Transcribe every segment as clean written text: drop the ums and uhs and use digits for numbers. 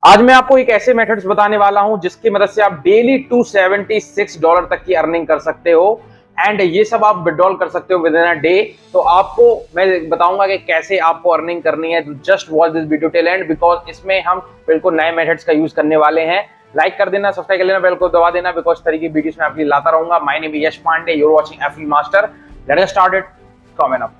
आज मैं आपको एक ऐसे मेथड्स बताने वाला हूं जिसकी मदद से आप डेली $276 तक की अर्निंग कर सकते हो एंड ये सब आप विड्रॉल कर सकते हो विद इन अ डे। तो आपको मैं बताऊंगा कि कैसे आपको अर्निंग करनी है। Just watch this video till and because इसमें हम बिल्कुल नए मेथड्स का यूज करने वाले हैं। लाइक कर देना, सब्सक्राइब कर लेना, बेल को दबा देना बिकॉज इस तरह की वीडियोस मैं आपके लिए लाता रहूंगा। My name is Yash Pandey, you are watching FL master. Let's get started. Comment up.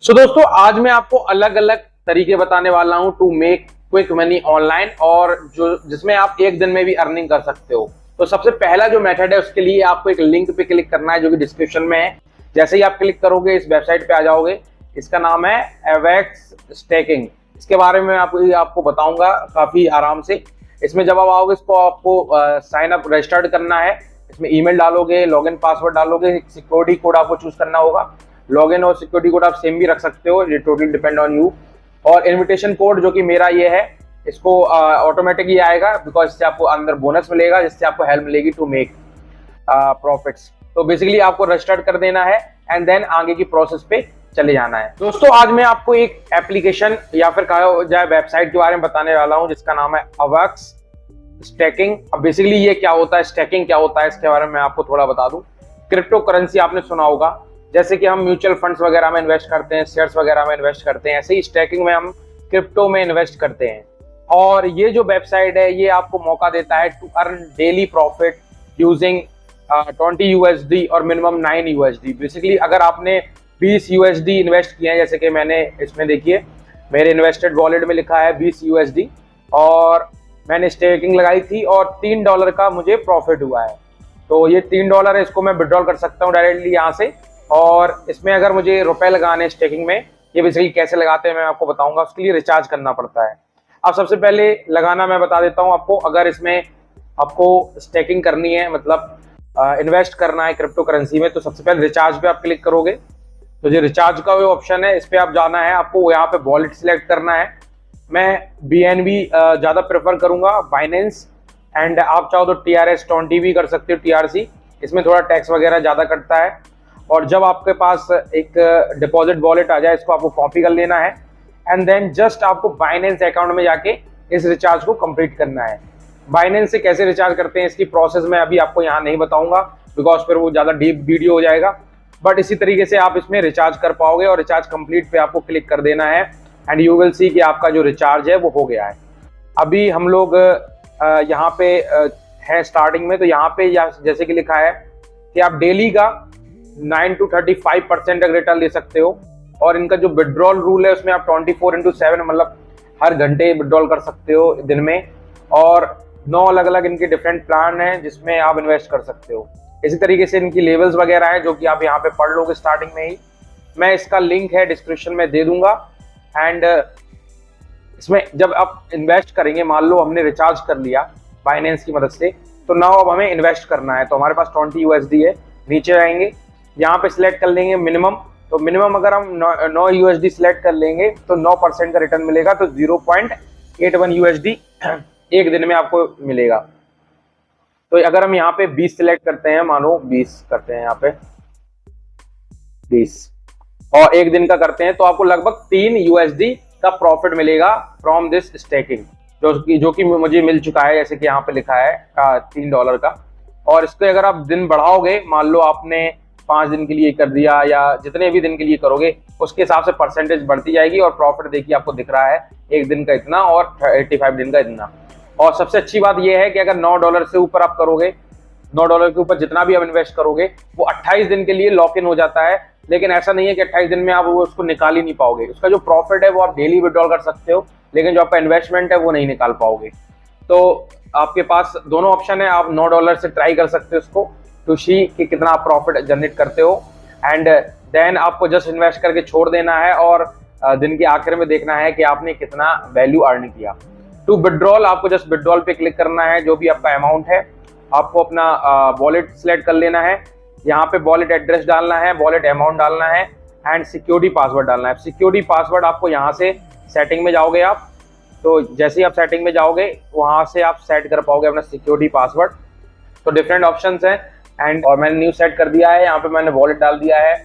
तो दोस्तों आज मैं आपको अलग अलग तरीके बताने वाला हूं to make quick money online और जो जिसमें आप एक दिन में भी अर्निंग कर सकते हो। तो सबसे पहला जो मेथड है उसके लिए आपको एक लिंक पे क्लिक करना है जो कि डिस्क्रिप्शन में है। जैसे ही आप क्लिक करोगे इस वेबसाइट पे आ जाओगे। इसका नाम है एवेक्स स्टेकिंग। इसके बारे में आपको बताऊंगा काफी आराम से। इसमें जब आप आओगे इसको आपको साइन अप रजिस्टर्ड करना है। इसमें ईमेल डालोगे, लॉगिन पासवर्ड डालोगे, सिक्योरिटी कोड आपको चूज करना होगा। लॉगिन और सिक्योरिटी कोड आप सेम भी रख सकते हो, ये टोटली डिपेंड ऑन यू। और इनविटेशन कोड जो कि मेरा ये है, इसको ऑटोमेटिक ही आएगा बिकॉज इससे आपको अंदर बोनस मिलेगा जिससे आपको हेल्प मिलेगी टू मेक प्रॉफिट्स। तो बेसिकली आपको रजिस्टर कर देना है एंड देन आगे की प्रोसेस पे चले जाना है। दोस्तों आज मैं आपको एक एप्लीकेशन या फिर कहा जाए वेबसाइट के बारे में बताने वाला हूँ जिसका नाम है एवेक्स स्टेकिंग। अब बेसिकली ये क्या होता है, स्टेकिंग क्या होता है, इसके बारे में मैं आपको थोड़ा बता दूं। क्रिप्टो करेंसी आपने सुना होगा, जैसे कि हम म्यूचुअल फंड्स वगैरह में इन्वेस्ट करते हैं, शेयर्स वगैरह में इन्वेस्ट करते हैं, ऐसे ही स्टैकिंग में हम क्रिप्टो में इन्वेस्ट करते हैं। और ये जो वेबसाइट है ये आपको मौका देता है to earn daily profit using 20 USD और मिनिमम 9 USD। बेसिकली अगर आपने 20 USD इन्वेस्ट किए हैं, जैसे कि मैंने इसमें देखिए मेरे इन्वेस्टेड वॉलेट में लिखा है 20 USD और मैंने स्टेकिंग लगाई थी और $3 का मुझे प्रॉफिट हुआ है। तो ये $3 है, इसको मैं विड्रॉल कर सकता हूँ डायरेक्टली यहाँ से। और इसमें अगर मुझे रुपए लगाने स्टेकिंग में, ये बेसिकली कैसे लगाते हैं मैं आपको बताऊंगा। उसके लिए रिचार्ज करना पड़ता है। अब सबसे पहले लगाना मैं बता देता हूं आपको। अगर इसमें आपको स्टेकिंग करनी है, मतलब इन्वेस्ट करना है क्रिप्टो करेंसी में, तो सबसे पहले रिचार्ज पे आप क्लिक करोगे। तो जो रिचार्ज का जो ऑप्शन है इस पे आप जाना है। आपको यहाँ पे वॉलेट सिलेक्ट करना है। मैं BNB ज्यादा प्रेफर करूंगा, बाइनेंस। एंड आप चाहो तो TRS20 भी कर सकते हो, TRC। इसमें थोड़ा टैक्स वगैरह ज्यादा कटता है। और जब आपके पास एक डिपॉजिट वॉलेट आ जाए इसको आपको कॉपी कर लेना है एंड देन जस्ट आपको बाइनेंस अकाउंट में जाके इस रिचार्ज को कंप्लीट करना है। बाइनेंस से कैसे रिचार्ज करते हैं इसकी प्रोसेस मैं अभी आपको यहाँ नहीं बताऊंगा बिकॉज फिर वो ज़्यादा डीप वीडियो हो जाएगा। बट इसी तरीके से आप इसमें रिचार्ज कर पाओगे और रिचार्ज कंप्लीट पे आपको क्लिक कर देना है एंड यू विल सी कि आपका जो रिचार्ज है वो हो गया है। अभी हम लोग यहाँ पे है स्टार्टिंग में। तो यहाँ पे जैसे कि लिखा है कि आप डेली का 9 to 35% तक रिटर्न ले सकते हो। और इनका जो विड्रॉल रूल है उसमें आप 24/7 मतलब हर घंटे विड्रॉल कर सकते हो दिन में। और 9 अलग अलग इनके डिफरेंट प्लान हैं जिसमें आप इन्वेस्ट कर सकते हो। इसी तरीके से इनकी लेवल्स वगैरह हैं जो कि आप यहाँ पे पढ़ लोगे स्टार्टिंग में ही। मैं इसका लिंक है डिस्क्रिप्शन में दे दूंगा। एंड इसमें जब आप इन्वेस्ट करेंगे, मान लो हमने रिचार्ज कर लिया बाइनेंस की मदद से, तो नाउ अब हमें इन्वेस्ट करना है। तो हमारे पास 20 USD है। नीचे आएंगे, यहाँ पे सिलेक्ट कर लेंगे मिनिमम। तो मिनिमम अगर हम 9 USD सिलेक्ट कर लेंगे तो 9% का रिटर्न मिलेगा। तो 0.81 USD एक दिन में आपको मिलेगा। तो अगर हम यहाँ पे 20 सिलेक्ट करते हैं, मानो 20 करते हैं यहाँ पे 20 और एक दिन का करते हैं तो आपको लगभग 3 USD का प्रॉफिट मिलेगा फ्रॉम दिस स्टेकिंग, जो कि मुझे मिल चुका है। जैसे कि यहाँ पे लिखा है $3 का। और इसको अगर आप दिन बढ़ाओगे, मान लो आपने 5 दिन के लिए कर दिया या जितने भी दिन के लिए करोगे उसके हिसाब से परसेंटेज बढ़ती जाएगी। और प्रॉफिट देखिए आपको दिख रहा है एक दिन का इतना और 85 दिन का इतना। और सबसे अच्छी बात यह है कि अगर $9 से ऊपर आप करोगे, $9 के ऊपर जितना भी आप इन्वेस्ट करोगे वो 28 दिन के लिए लॉक इन हो जाता है। लेकिन ऐसा नहीं है कि 28 दिन में आप वो उसको निकाल ही नहीं पाओगे। उसका जो प्रॉफिट है वो आप डेली विड्रॉल कर सकते हो, लेकिन जो आपका इन्वेस्टमेंट है वो नहीं निकाल पाओगे। तो आपके पास दोनों ऑप्शन है। आप $9 से ट्राई कर सकते हो उसको टू सी कि कितना आप प्रॉफिट जनरेट करते हो। एंड देन आपको जस्ट इन्वेस्ट करके छोड़ देना है और दिन के आखिर में देखना है कि आपने कितना वैल्यू अर्न किया। टू विड्रॉल आपको जस्ट विड्रॉल पे क्लिक करना है। जो भी आपका अमाउंट है आपको अपना वॉलेट सिलेक्ट कर लेना है। यहाँ पे वॉलेट एड्रेस डालना है, वॉलेट अमाउंट डालना है एंड सिक्योरिटी पासवर्ड डालना है। सिक्योरिटी पासवर्ड आपको यहाँ से सेटिंग में जाओगे आप तो जैसे ही आप सेटिंग में जाओगे वहां से आप सेट कर पाओगे अपना सिक्योरिटी पासवर्ड। तो डिफरेंट ऑप्शंस हैं एंड और मैंने न्यू सेट कर दिया है। यहाँ पे मैंने वॉलेट डाल दिया है,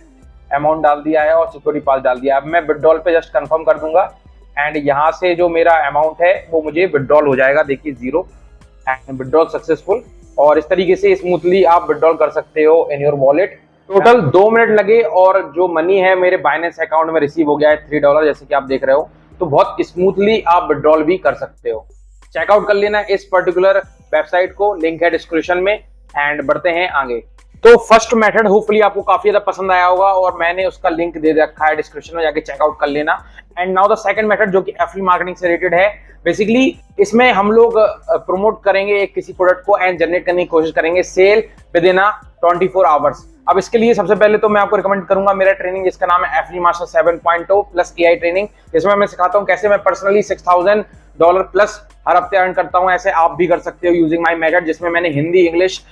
अमाउंट डाल दिया है और सिक्योरिटी पास डाल दिया है। अब मैं विड्रॉल पे जस्ट कंफर्म कर दूंगा एंड यहाँ से जो मेरा अमाउंट है वो मुझे विड्रॉल हो जाएगा, देखिए 0 एंड विड्रॉल सक्सेसफुल। और इस तरीके से स्मूथली आप विड्रॉल कर सकते हो in your wallet. Total 2 minute लगे और जो मनी है मेरे बाइनेंस अकाउंट में रिसीव हो गया है $3, जैसे कि आप देख रहे हो। तो बहुत स्मूथली आप विड्रॉल भी कर सकते हो। चेकआउट कर लेना इस पर्टिकुलर वेबसाइट को, लिंक है डिस्क्रिप्शन में। एंड बढ़ते हैं आगे। तो फर्स्ट मेथड होपफुली आपको काफी ज्यादा पसंद आया होगा और मैंने उसका लिंक दे रखा है डिस्क्रिप्शन में, जाके चेकआउट कर लेना। And now the second method जो कि एफिलिएट मार्केटिंग से रिलेटेड है। बेसिकली इसमें हम लोग प्रमोट करेंगे एक किसी प्रोडक्ट को एंड जनरेट करने की कोशिश करेंगे सेल विद इन 24 आवर्स। अब इसके लिए सबसे पहले तो मैं आपको रिकमेंड करूंगा मेरा ट्रेनिंग जिसका नाम है affiliate master 7.0 plus AI training, जिसमें मैं सिखाता हूं कैसे मैं पर्सनली $6,000 प्लस हर हफ्ते अर्न करता हूं। ऐसे आप भी कर सकते हो यूजिंग माय मेथड, जिसमें मैंने हिंदी इंग्लिश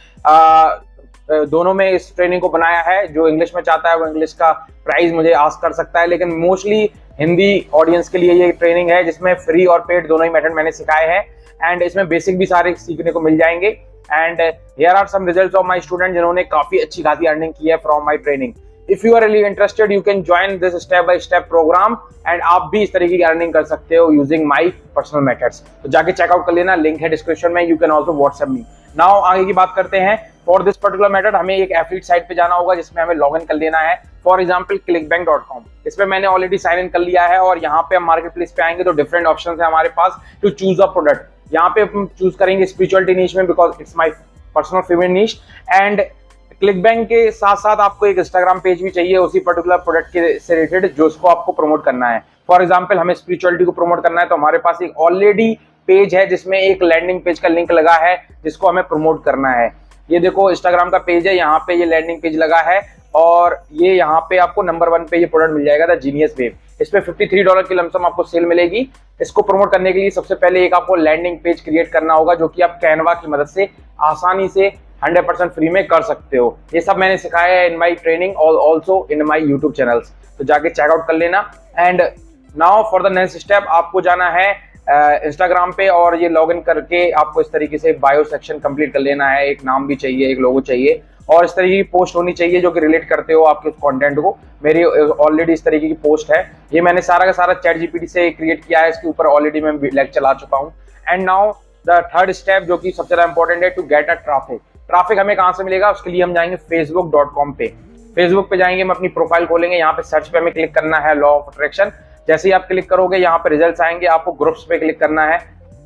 दोनों में इस ट्रेनिंग को बनाया है। जो इंग्लिश में चाहता है वो इंग्लिश का प्राइस मुझे आस्क कर सकता है, लेकिन मोस्टली हिंदी ऑडियंस के लिए ये ट्रेनिंग है जिसमें फ्री और पेड दोनों ही मेथड मैंने सिखाए हैं। एंड इसमें बेसिक भी सारे सीखने को मिल जाएंगे। And here are some results of my student जिन्होंने काफी अच्छी खासी अर्निंग की है from my training. If you are really interested you can join this step by step program and आप भी इस तरीके की अर्निंग कर सकते हो यूजिंग माय पर्सनल मेथड्स। तो जाके चेकआउट कर लेना, लिंक है डिस्क्रिप्शन में। You can also WhatsApp me. Now आगे की बात करते हैं। फॉर दिस पर्टिकुलर मेथड हमें एक एफिलिएट साइट पे जाना होगा जिसमें हमें लॉग इन कर लेना है। फॉर एग्जांपल clickbank.com, इसमें मैंने ऑलरेडी साइन इन कर लिया है और यहाँ पे हम मार्केट प्लेस पे आएंगे तो डिफरेंट ऑप्शन है हमारे पास टू चूज अ प्रोडक्ट। यहाँ पे हम चूज करेंगे स्पिरिचुअलिटी नीश में because it's my personal favourite niche. And ClickBank के साथ साथ आपको एक इंस्टाग्राम पेज भी चाहिए उसी पर्टिकुलर प्रोडक्ट के से रिलेटेड जो उसको आपको प्रमोट करना है। फॉर एग्जांपल हमें स्पिरिचुअलिटी को प्रमोट करना है तो हमारे पास एक ऑलरेडी पेज है जिसमें एक लैंडिंग पेज का लिंक लगा है जिसको हमें प्रमोट करना है। ये देखो इंस्टाग्राम का पेज है, यहाँ पे ये लैंडिंग पेज लगा है और ये यहाँ पे आपको नंबर 1 पे ये प्रोडक्ट मिल जाएगा द जीनियस वेव। इस पे $53 की लमसम आपको सेल मिलेगी। इसको प्रमोट करने के लिए सबसे पहले एक आपको लैंडिंग पेज क्रिएट करना होगा जो कि आप कैनवा की मदद से आसानी से 100% फ्री में कर सकते हो। ये सब मैंने सिखाया है इन माई ट्रेनिंग और also in my YouTube channels, तो जाके चेकआउट कर लेना। And now for the next step आपको जाना है इंस्टाग्राम पे और ये लॉगिन करके आपको इस तरीके से बायो सेक्शन कंप्लीट कर लेना है। एक नाम भी चाहिए, एक लोगो चाहिए और इस तरीके की पोस्ट होनी चाहिए जो कि रिलेट करते हो आपके उस कंटेंट को। मेरी ऑलरेडी इस तरीके की पोस्ट है, ये मैंने सारा का सारा ChatGPT से क्रिएट किया है। इसके ऊपर ऑलरेडी मैं लेक्चर चला चुका हूँ। And now the third step जो कि सबसे ज्यादा इंपॉर्टेंट है to get a traffic. Traffic हमें कहाँ से मिलेगा उसके लिए हम जाएंगे facebook.com पे। फेसबुक पे जाएंगे, हम अपनी प्रोफाइल खोलेंगे, यहाँ पे सर्च पे हमें क्लिक करना है लॉ ऑफ अट्रैक्शन। जैसे ही आप क्लिक करोगे यहाँ पे रिजल्ट्स आएंगे, आपको ग्रुप्स पे क्लिक करना है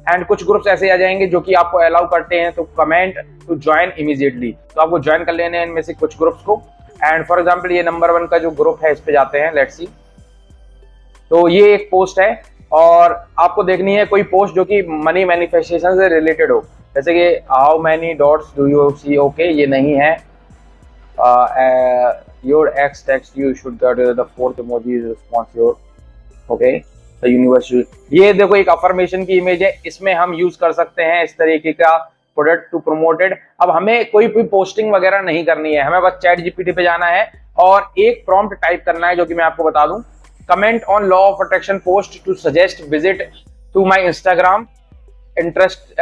एंड कुछ ग्रुप्स ऐसे आ जाएंगे जो कि आपको अलाउ करते हैं तो कमेंट टू ज्वाइन इमीडिएटली। तो आपको ज्वाइन कर लेने हैं इनमें से कुछ ग्रुप्स को। एंड फॉर एग्जांपल ये नंबर 1 का जो ग्रुप है इस पे जाते हैं, लेट्स सी। तो ये एक पोस्ट है और आपको देखनी है कोई पोस्ट जो कि मनी मैनिफेस्टेशन से रिलेटेड हो, जैसे कि how many dots do you see. Okay, ये नहीं है। Your ex text you should get the fourth emoji response your. Okay, the university. ये देखो एक अफर्मेशन की इमेज है, इसमें हम यूज कर सकते हैं इस तरीके का प्रोडक्ट टू प्रमोटेड। अब हमें कोई भी पोस्टिंग वगैरह नहीं करनी है, हमें बस ChatGPT पे जाना है और एक प्रॉम्प्ट टाइप करना है जो कि मैं आपको बता दूं, comment on law of attraction post to suggest visit to my Instagram interest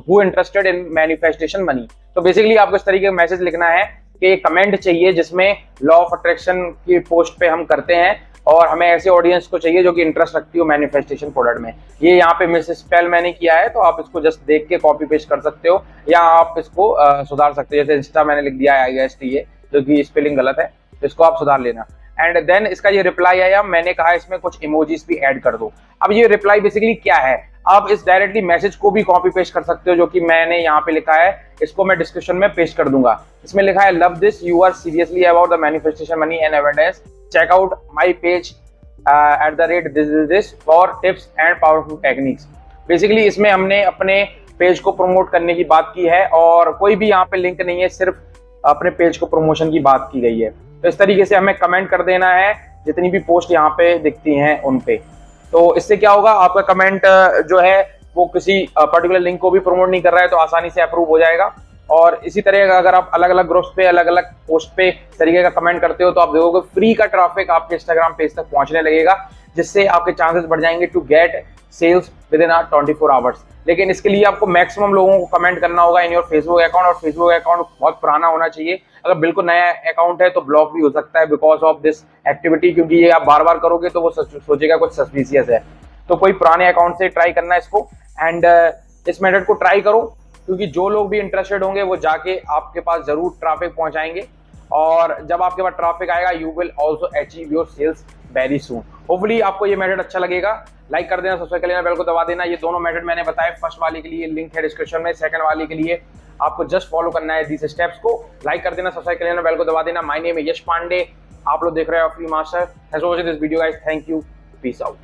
who interested in manifestation money. तो बेसिकली आपको इस तरीके का मैसेज लिखना है कि एक कमेंट चाहिए जिसमें लॉ ऑफ अट्रैक्शन की पोस्ट पे हम करते हैं और हमें ऐसे ऑडियंस को चाहिए जो कि इंटरेस्ट रखती हो मैनिफेस्टेशन प्रोडक्ट में। ये यहाँ पे मिस स्पेल मैंने किया है तो आप इसको जस्ट देख के कॉपी पेस्ट कर सकते हो या आप इसको सुधार सकते हो। जैसे इंस्टा मैंने लिख दिया है ISTA जो कि स्पेलिंग गलत है, तो इसको आप सुधार लेना। एंड देन इसका ये रिप्लाई आया, मैंने कहा इसमें कुछ इमोजीज भी ऐड कर दो। अब ये रिप्लाई बेसिकली क्या है, आप इस डायरेक्टली मैसेज को भी कॉपी पेस्ट कर सकते हो जो कि मैंने यहाँ पे लिखा है, इसको मैं डिस्क्रिप्शन में पेस्ट कर दूंगा। इसमें लिखा है love this, you are seriously about the manifestation money and awareness, check out my page @this for tips and powerful techniques. Basically इसमें हमने अपने पेज को प्रमोट करने की बात की है और कोई भी यहाँ पे लिंक नहीं है, सिर्फ अपने पेज को प्रमोशन की बात की गई है। तो इस तरीके से हमें कमेंट कर देना है जितनी भी पोस्ट यहाँ पे दिखती हैं उन पे। तो इससे क्या होगा, आपका कमेंट जो है वो किसी पर्टिकुलर लिंक को भी प्रमोट नहीं कर रहा है तो आसानी से अप्रूव हो जाएगा। और इसी तरह अगर आप अलग अलग ग्रुप्स पे अलग अलग पोस्ट पे तरीके का कमेंट करते हो तो आप देखोगे फ्री का ट्रैफिक आपके इंस्टाग्राम पेज तक पहुंचने लगेगा, जिससे आपके चांसेस बढ़ जाएंगे to get sales within 24 hours. लेकिन इसके लिए आपको मैक्सिमम लोगों को कमेंट करना होगा इन योर फेसबुक अकाउंट, और फेसबुक अकाउंट बहुत पुराना होना चाहिए। अगर बिल्कुल नया अकाउंट है तो ब्लॉक भी हो सकता है बिकॉज ऑफ दिस एक्टिविटी, क्योंकि ये आप बार बार करोगे तो वो सोचेगा कुछ सस्पिशियस है। तो कोई पुराने अकाउंट से ट्राई करना है इसको, एंड इस मेथड को ट्राई करो, क्योंकि जो लोग भी इंटरेस्टेड होंगे वो जाके आपके पास जरूर ट्रैफिक पहुंचाएंगे, और जब आपके पास ट्रैफिक आएगा you will also achieve your sales very soon. Hopefully आपको ये मेथड अच्छा लगेगा। लाइक कर देना, सब्सक्राइब कर लेना, बेल को दबा देना। ये दोनों मेथड मैंने बताए, फर्स्ट वाले के लिए लिंक है डिस्क्रिप्शन में, सेकंड वाले के लिए आपको जस्ट फॉलो करना है दिस स्टेप्स को। लाइक कर देना, सब्सक्राइब कर लेना, बेल को दबा देना। माय नेम है यश पांडे, आप लोग देख रहे हो free master. Thanks for watching this video guys, thank you, peace out.